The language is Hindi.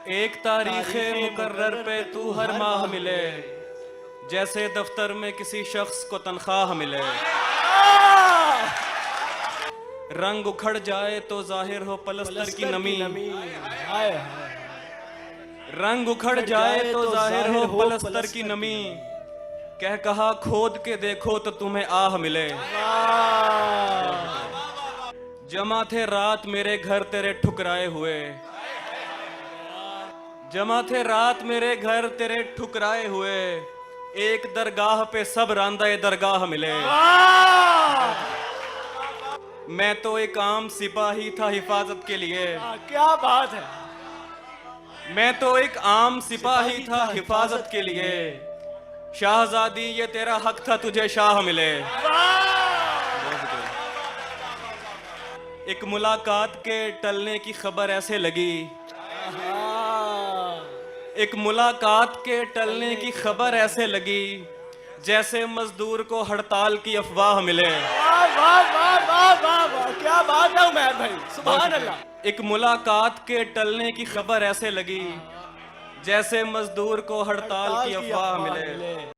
एक तारीख मुकर्रर पे तू हर माह मिले, जैसे दफ्तर में किसी शख्स को तनख्वाह मिले। रंग उखड़ जाए तो जाहिर हो पलस्तर की नमी, रंग उखड़ जाए तो जाहिर हो पलस्तर की नमी। कह कहा खोद के देखो तो तुम्हें आह मिले। जमा थे रात मेरे घर तेरे ठुकराए हुए, जमा थे रात मेरे घर तेरे ठुकराए हुए। एक दरगाह पे सब रांदा दरगाह मिले। मैं तो एक आम सिपाही था हिफाजत के लिए। क्या बात है। मैं तो एक आम सिपाही था हिफाजत के लिए। शाहजादी ये तेरा हक था तुझे शाह मिले। एक मुलाकात के टलने की खबर ऐसे लगी, एक मुलाकात के टलने की खबर ऐसे लगी, जैसे मजदूर को हड़ताल की अफवाह मिले। वाह वाह वाह वाह वाह वाह, क्या बात है उमैर भाई, सुभान अल्लाह। एक मुलाकात के टलने की खबर ऐसे लगी, जैसे मजदूर को हड़ताल की अफवाह मिले।